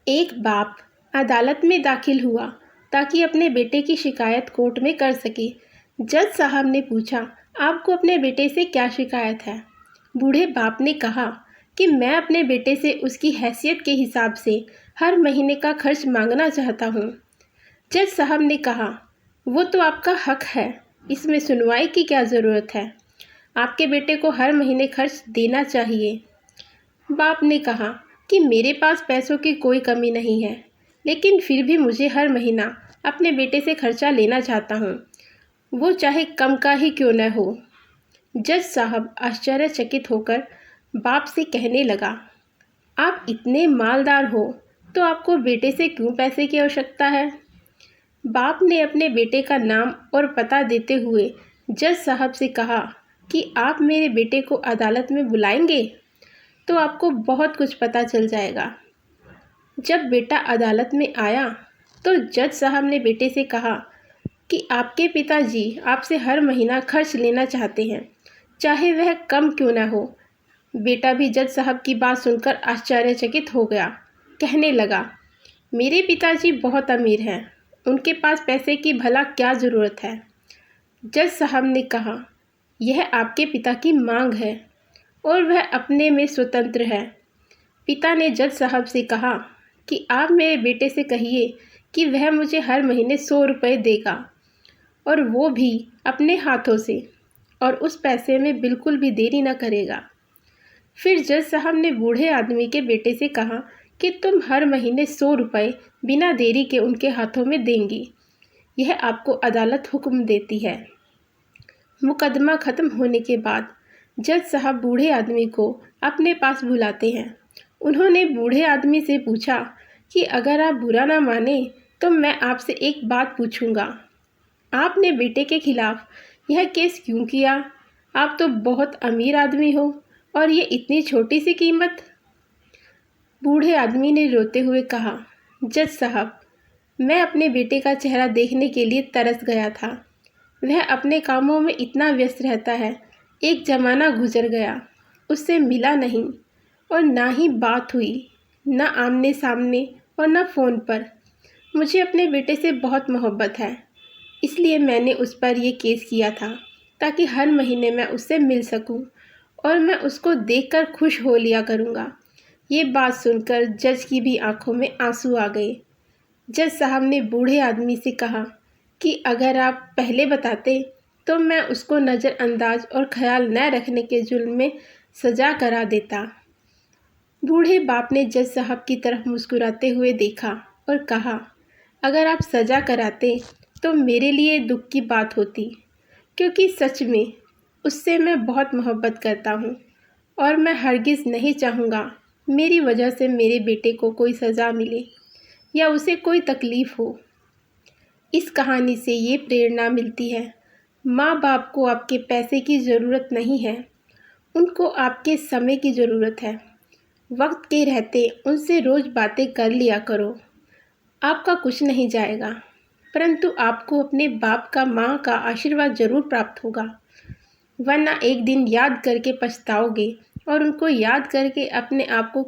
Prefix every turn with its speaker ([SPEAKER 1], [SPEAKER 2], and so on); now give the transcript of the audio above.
[SPEAKER 1] एक बाप अदालत में दाखिल हुआ ताकि अपने बेटे की शिकायत कोर्ट में कर सके। जज साहब ने पूछा, आपको अपने बेटे से क्या शिकायत है? बूढ़े बाप ने कहा कि मैं अपने बेटे से उसकी हैसियत के हिसाब से हर महीने का खर्च मांगना चाहता हूँ। जज साहब ने कहा, वो तो आपका हक है, इसमें सुनवाई की क्या ज़रूरत है? आपके बेटे को हर महीने खर्च देना चाहिए। बाप ने कहा कि मेरे पास पैसों की कोई कमी नहीं है, लेकिन फिर भी मुझे हर महीना अपने बेटे से खर्चा लेना चाहता हूँ, वो चाहे कम का ही क्यों न हो। जज साहब आश्चर्यचकित होकर बाप से कहने लगा, आप इतने मालदार हो तो आपको बेटे से क्यों पैसे की आवश्यकता है? बाप ने अपने बेटे का नाम और पता देते हुए जज साहब से कहा कि आप मेरे बेटे को अदालत में बुलाएंगे तो आपको बहुत कुछ पता चल जाएगा। जब बेटा अदालत में आया तो जज साहब ने बेटे से कहा कि आपके पिताजी आपसे हर महीना खर्च लेना चाहते हैं, चाहे वह कम क्यों ना हो। बेटा भी जज साहब की बात सुनकर आश्चर्यचकित हो गया। कहने लगा, मेरे पिताजी बहुत अमीर हैं, उनके पास पैसे की भला क्या ज़रूरत है? जज साहब ने कहा, यह आपके पिता की मांग है और वह अपने में स्वतंत्र है। पिता ने जज साहब से कहा कि आप मेरे बेटे से कहिए कि वह मुझे हर महीने 100 रुपये देगा, और वो भी अपने हाथों से, और उस पैसे में बिल्कुल भी देरी न करेगा। फिर जज साहब ने बूढ़े आदमी के बेटे से कहा कि तुम हर महीने 100 रुपये बिना देरी के उनके हाथों में देंगी। यह आपको अदालत हुक्म देती है। मुकदमा ख़त्म होने के बाद जज साहब बूढ़े आदमी को अपने पास बुलाते हैं। उन्होंने बूढ़े आदमी से पूछा कि अगर आप बुरा ना माने तो मैं आपसे एक बात पूछूंगा। आपने बेटे के खिलाफ यह केस क्यों किया? आप तो बहुत अमीर आदमी हो और ये इतनी छोटी सी कीमत। बूढ़े आदमी ने रोते हुए कहा, जज साहब, मैं अपने बेटे का चेहरा देखने के लिए तरस गया था। वह अपने कामों में इतना व्यस्त रहता है। एक ज़माना गुजर गया, उससे मिला नहीं और ना ही बात हुई, ना आमने सामने और ना फ़ोन पर। मुझे अपने बेटे से बहुत मोहब्बत है, इसलिए मैंने उस पर यह केस किया था ताकि हर महीने मैं उससे मिल सकूं और मैं उसको देखकर खुश हो लिया करूंगा। ये बात सुनकर जज की भी आंखों में आंसू आ गए। जज साहब ने बूढ़े आदमी से कहा कि अगर आप पहले बताते तो मैं उसको नज़रअंदाज और ख्याल न रखने के जुर्म में सज़ा करा देता। बूढ़े बाप ने जज साहब की तरफ मुस्कुराते हुए देखा और कहा, अगर आप सज़ा कराते तो मेरे लिए दुख की बात होती, क्योंकि सच में उससे मैं बहुत मोहब्बत करता हूँ और मैं हरगिज़ नहीं चाहूँगा मेरी वजह से मेरे बेटे को कोई सज़ा मिले या उसे कोई तकलीफ़ हो। इस कहानी से ये प्रेरणा मिलती है, माँ बाप को आपके पैसे की ज़रूरत नहीं है, उनको आपके समय की ज़रूरत है। वक्त के रहते उनसे रोज़ बातें कर लिया करो। आपका कुछ नहीं जाएगा, परंतु आपको अपने बाप का, माँ का आशीर्वाद ज़रूर प्राप्त होगा, वरना एक दिन याद करके पछताओगे और उनको याद करके अपने आप को